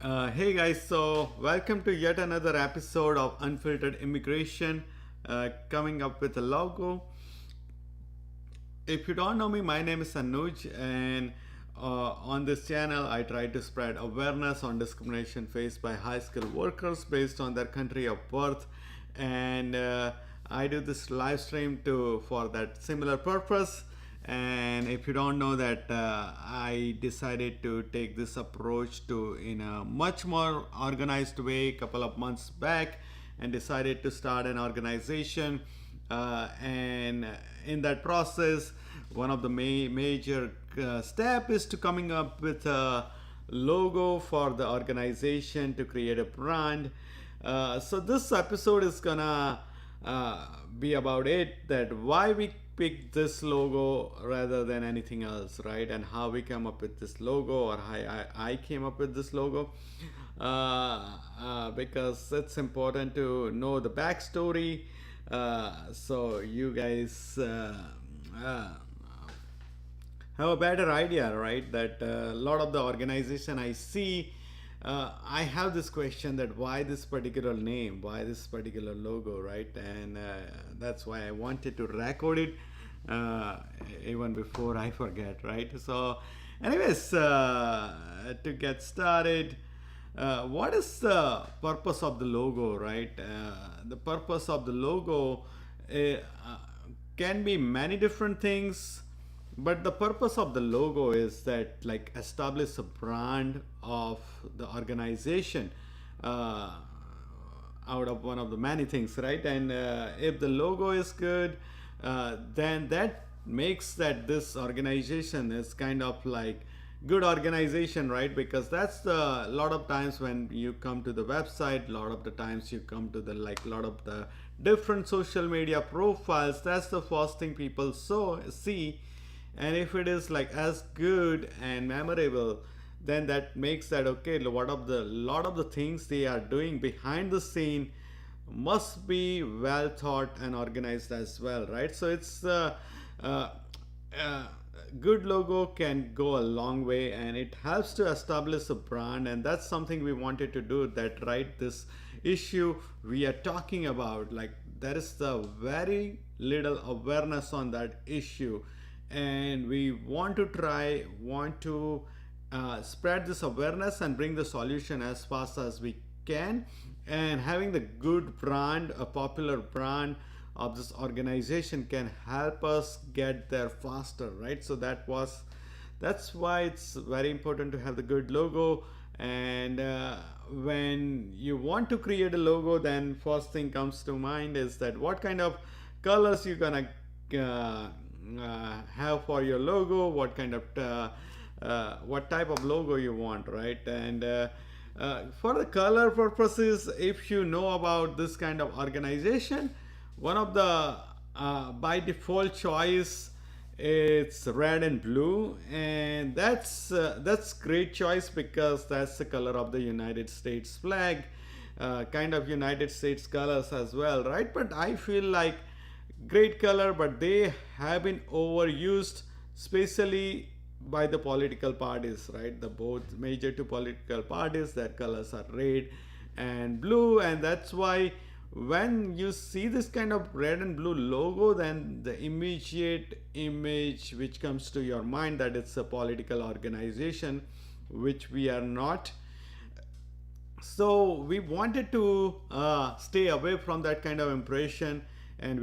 Hey guys, so welcome to yet another episode of Unfiltered Immigration. Coming up with a logo. If you don't know me, my name is Anuj, and on this channel, I try to spread awareness on discrimination faced by high skilled workers based on their country of birth. And I do this live stream to for that similar purpose. And if you don't know that, I decided to take this approach to in a much more organized way a couple of months back, and decided to start an organization. And in that process, one of the major step is to coming up with a logo for the organization to create a brand. So this episode is gonna be about it, that why we picked this logo rather than anything else, right? And how we came up with this logo, or how I came up with this logo. Because it's important to know the backstory, so you guys have a better idea, right? That a lot of the organization I see, I have this question that why this particular name, why this particular logo, right? And that's why I wanted to record it uh, even before I forget, right? So, anyways, to get started, what is the purpose of the logo, right? The purpose of the logo can be many different things, but the purpose of the logo is that like establish a brand of the organization, uh, out of one of the many things, right? And if the logo is good, then that makes that this organization is kind of like good organization, right? Because that's the lot of times when you come to the website, a lot of the times you come to the like lot of the different social media profiles, that's the first thing people see. And if it is like as good and memorable, then that makes that okay, what of the lot of the things they are doing behind the scene must be well thought and organized as well, right? So it's uh, uh, good logo can go a long way, and it helps to establish a brand, and that's something we wanted to do, that right, this issue we are talking about, like there is the very little awareness on that issue, and we want to spread this awareness and bring the solution as fast as we can. And having the good brand, a popular brand of this organization, can help us get there faster, right? So that's why it's very important to have the good logo. And when you want to create a logo, then first thing comes to mind is that what kind of colors you're gonna have for your logo, what kind of what type of logo you want, right? And for the color purposes, if you know about this kind of organization, one of the by default choice, it's red and blue, and that's great choice because that's the color of the United States flag, kind of United States colors as well, right? But I feel like great color, but they have been overused, especially by the political parties, right? The both major two political parties, their colors are red and blue, and that's why when you see this kind of red and blue logo, then the immediate image which comes to your mind that it's a political organization, which we are not. So we wanted to stay away from that kind of impression, and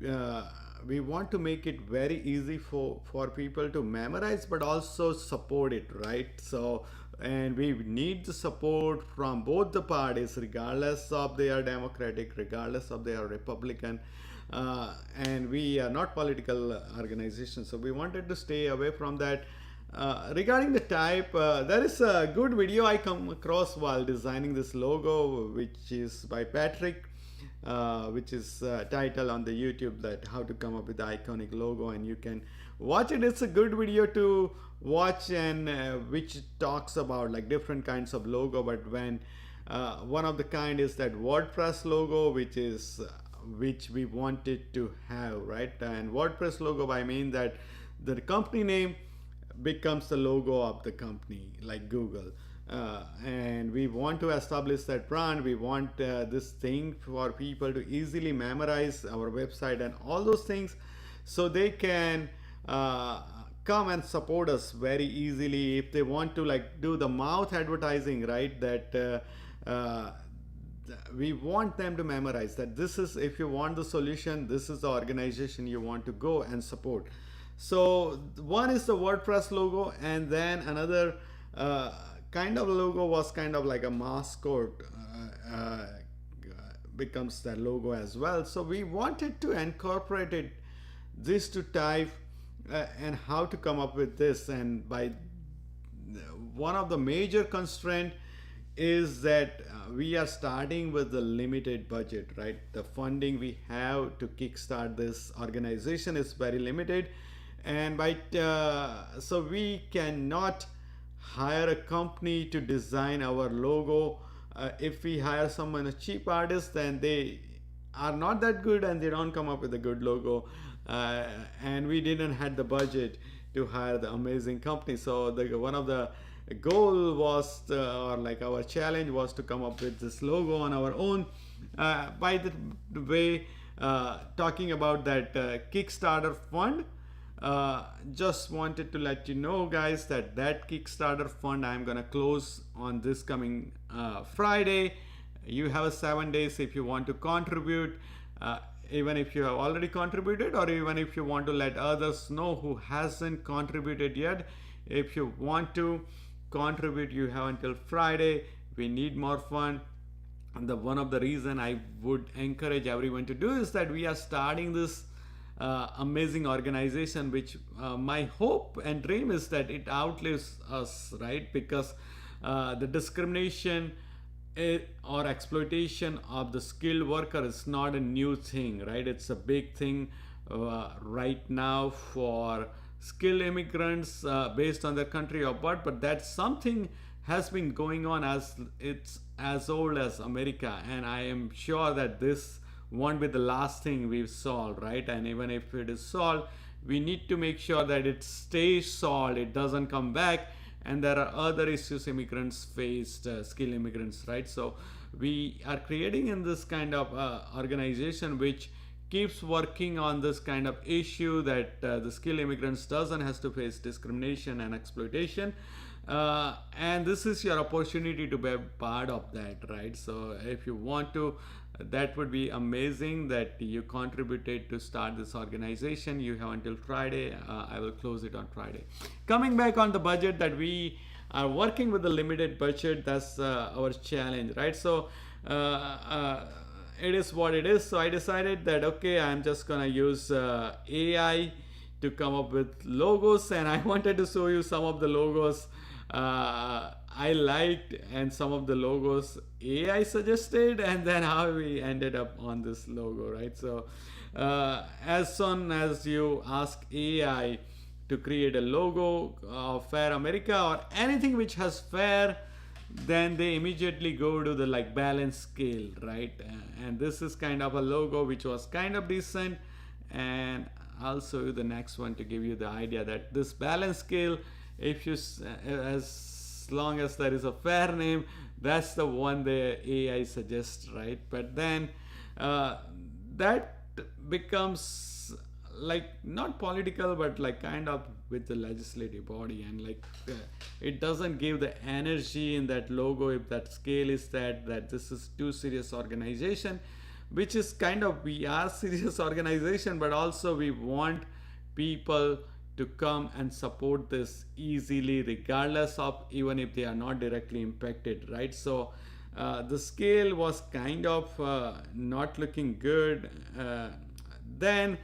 uh, we want to make it very easy for people to memorize, but also support it, right? So, and we need the support from both the parties, regardless of they are Democratic, regardless of they are Republican. And we are not political organizations, so we wanted to stay away from that. Regarding the type, there is a good video I come across while designing this logo, which is by Patrick, which is title on the YouTube, that how to come up with the iconic logo, and you can watch it. It's a good video to watch, and which talks about like different kinds of logo. But when one of the kind is that WordPress logo, which we wanted to have, right? And WordPress logo, I mean that the company name becomes the logo of the company, like Google. and we want to establish that brand. We want this thing for people to easily memorize our website and all those things, so they can come and support us very easily. If they want to like do the mouth advertising, right, that we want them to memorize that this is, if you want the solution, this is the organization you want to go and support. So one is the WordPress logo, and then another kind of logo was kind of like a mascot, becomes the logo as well. So we wanted to incorporate it, this to type, and how to come up with this. And by one of the major constraint is that we are starting with the limited budget, right? The funding we have to kickstart this organization is very limited, and by so we cannot hire a company to design our logo. If we hire someone, a cheap artist, then they are not that good and they don't come up with a good logo, and we didn't had the budget to hire the amazing company. So one of the goal was or like our challenge was to come up with this logo on our own. By the way, talking about that Kickstarter fund, just wanted to let you know, guys, that that Kickstarter fund I'm gonna close on this coming Friday. You have 7 days if you want to contribute, even if you have already contributed, or even if you want to let others know who hasn't contributed yet. If you want to contribute, you have until Friday. We need more fund. And one of the reason I would encourage everyone to do is that we are starting this amazing organization, which my hope and dream is that it outlives us, right? Because the discrimination or exploitation of the skilled worker is not a new thing, right? It's a big thing right now for skilled immigrants based on their country of birth, but that's something has been going on as it's as old as America, and I am sure that this won't be the last thing we've solved, right? And even if it is solved, we need to make sure that it stays solved, it doesn't come back. And there are other issues immigrants faced, skilled immigrants, right? So we are creating in this kind of organization which keeps working on this kind of issue, that the skilled immigrants doesn't has to face discrimination and exploitation. And this is your opportunity to be a part of that, right? So if you want to, that would be amazing that you contributed to start this organization. You have until Friday. I will close it on Friday. Coming back on the budget, that we are working with a limited budget. That's our challenge, right? So it is what it is. So I decided that, okay, I'm just gonna use AI to come up with logos, and I wanted to show you some of the logos I liked and some of the logos AI suggested, and then how we ended up on this logo, right? So as soon as you ask AI to create a logo of Fair America or anything which has fair, then they immediately go to the like balance scale, right? And this is kind of a logo which was kind of decent, and I'll show you the next one to give you the idea that this balance scale, if you as long as there is a fair name, that's the one the AI suggests, right? But then that becomes like not political, but like kind of with the legislative body, and like it doesn't give the energy in that logo if that scale is that this is too serious organization, which is kind of, we are serious organization, but also we want people to come and support this easily, regardless of even if they are not directly impacted, right? So the scale was kind of not looking good. Then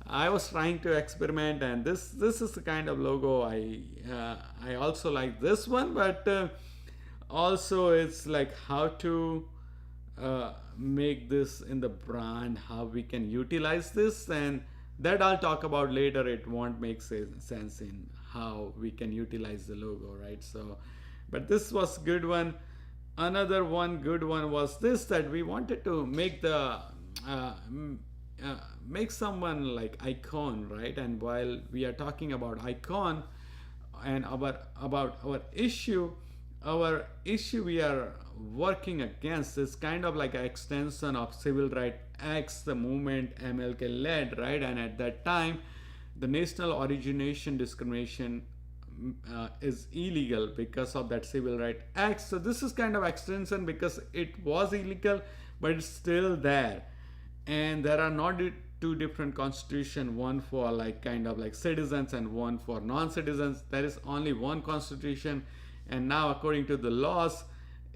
I was trying to experiment, and this is the kind of logo I also like this one, but also it's like how to make this in the brand, how we can utilize this, and that I'll talk about later. It won't make sense in how we can utilize the logo, right? So, but this was good one. Another one good one was this, that we wanted to make the make someone like icon, right? And while we are talking about icon and about our issue, our issue we are working against is kind of like an extension of civil rights acts, the movement MLK led, right? And at that time, the national origination discrimination is illegal because of that civil rights act. So this is kind of extension because it was illegal, but it's still there. And there are not two different constitution, one for like kind of like citizens and one for non-citizens. There is only one constitution, and now according to the laws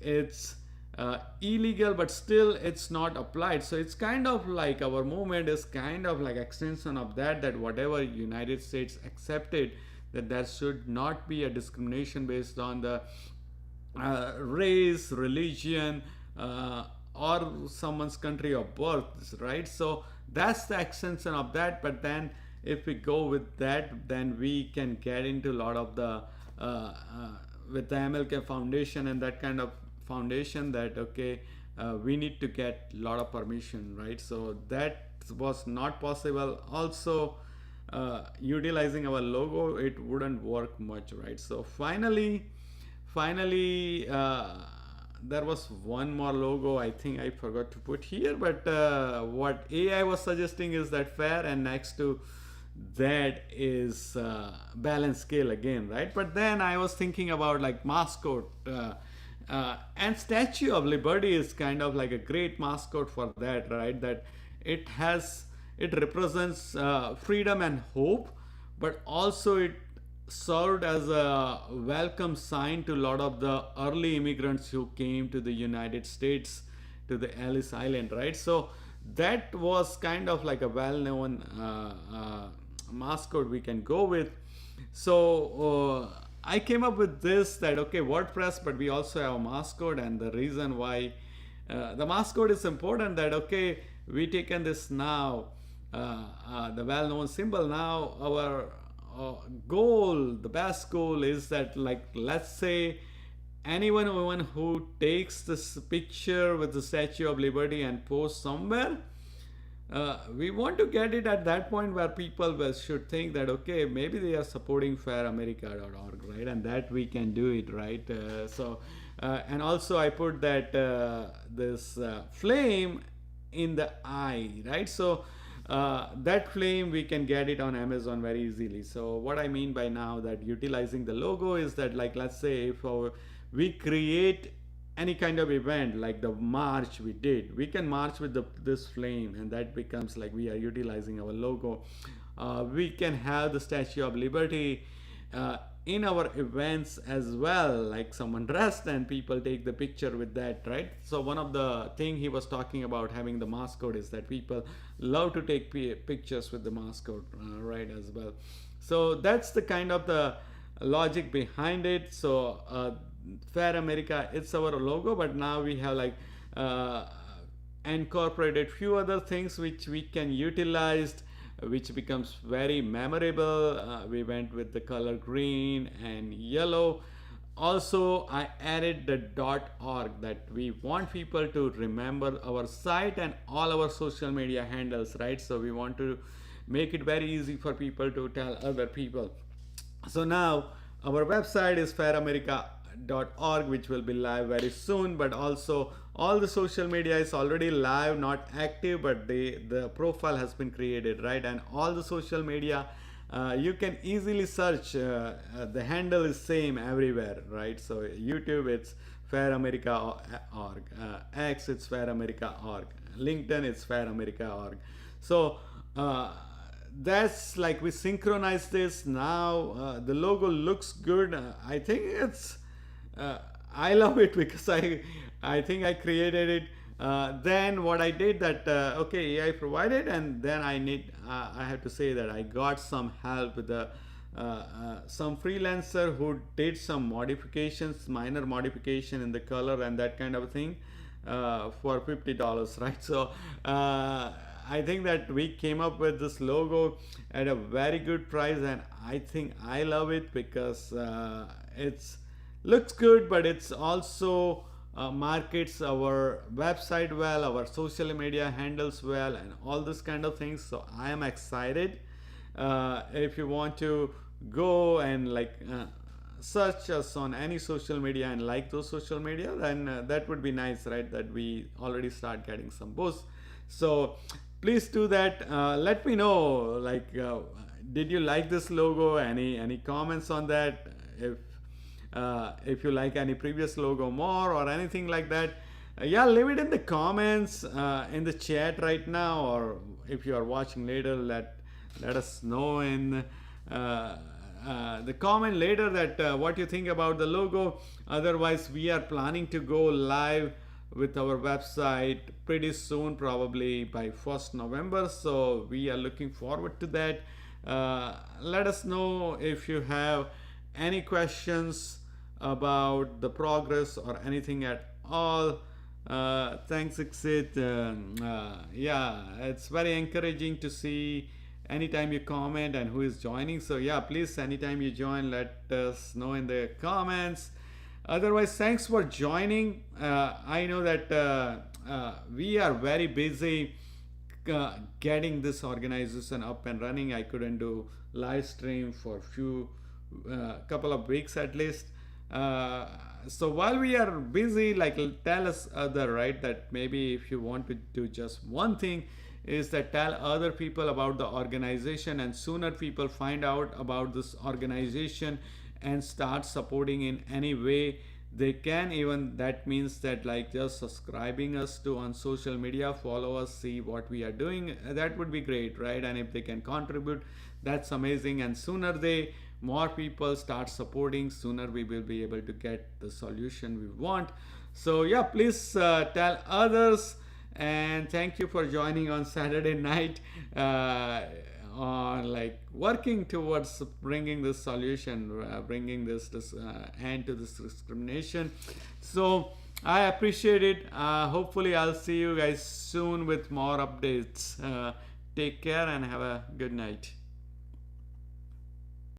it's illegal, but still it's not applied. So it's kind of like our movement is kind of like extension of that, that whatever United States accepted, that there should not be a discrimination based on the race, religion, or someone's country of birth, right? So that's the extension of that. But then if we go with that, then we can get into a lot of the with the MLK Foundation and that kind of foundation, that okay, we need to get a lot of permission, right? So that was not possible. Also, utilizing our logo, it wouldn't work much, right? So finally there was one more logo I think I forgot to put here, but what AI was suggesting is that fair, and next to that is balance scale again, right? But then I was thinking about like mascot, and Statue of Liberty is kind of like a great mascot for that, right? That it represents freedom and hope, but also it served as a welcome sign to a lot of the early immigrants who came to the United States, to the Ellis Island, right? So that was kind of like a well-known mascot we can go with. So I came up with this, that okay, WordPress, but we also have a mascot. And the reason why the mascot is important, that okay, we taken this now, the well-known symbol. Now our goal, the best goal is that, like, let's say anyone who takes this picture with the Statue of Liberty and posts somewhere, we want to get it at that point where people should think that okay, maybe they are supporting fairamerica.org, right? And that we can do it, right? And also I put that this flame in the eye, right? So that flame we can get it on Amazon very easily. So what I mean by now that utilizing the logo is that, like, let's say if we create any kind of event like the march we did, we can march with this flame, and that becomes like we are utilizing our logo. We can have the Statue of Liberty in our events as well, like someone dressed and people take the picture with that, right? So one of the thing he was talking about having the mascot is that people love to take pictures with the mascot, right, as well. So that's the kind of the logic behind it. So Fair America, it's our logo, but now we have like incorporated few other things which we can utilize, which becomes very memorable. We went with the color green and yellow. Also, I added the .org, that we want people to remember our site and all our social media handles, right? So we want to make it very easy for people to tell other people. So now our website is fairamerica.org, which will be live very soon. But also all the social media is already live, not active, but the profile has been created, right? And all the social media you can easily search, the handle is same everywhere, right? So YouTube, it's fairamerica.org, X, it's fairamerica.org, LinkedIn, it's fairamerica.org. So that's like we synchronize this now. The logo looks good. I think it's I love it because I think I created it. Then what I did that okay, AI provided, and then I have to say that I got some help with the some freelancer who did some modifications, minor modification in the color and that kind of thing, for $50, right? So I think that we came up with this logo at a very good price, and I think I love it because it's looks good, but it's also markets our website well, our social media handles well, and all this kind of things. So I am excited. If you want to go and like search us on any social media and like those social media, then that would be nice, right? That we already start getting some boosts. So please do that. Let me know, like, did you like this logo? Any comments on that? If you like any previous logo more or anything like that, yeah, leave it in the comments, in the chat right now, or if you are watching later, let us know in the comment later that what you think about the logo. Otherwise, we are planning to go live with our website pretty soon, probably by 1st November. So we are looking forward to that. Let us know if you have any questions about the progress or anything at all. Thanks, Exit. Yeah, it's very encouraging to see anytime you comment and who is joining. So yeah, please, anytime you join, let us know in the comments. Otherwise, thanks for joining. I know that we are very busy getting this organization up and running. I couldn't do live stream for few couple of weeks at least. So while we are busy, like, tell us other, right, that maybe if you want to do just one thing, is that tell other people about the organization, and sooner people find out about this organization and start supporting in any way they can. Even that means that, like, just subscribing us to on social media, follow us, see what we are doing, that would be great, right? And if they can contribute, that's amazing. And sooner they more people start supporting, sooner we will be able to get the solution we want. So yeah, please tell others, and thank you for joining on Saturday night, on, like, working towards bringing this solution, bringing this end to this discrimination. So I appreciate it. Hopefully I'll see you guys soon with more updates. Take care and have a good night.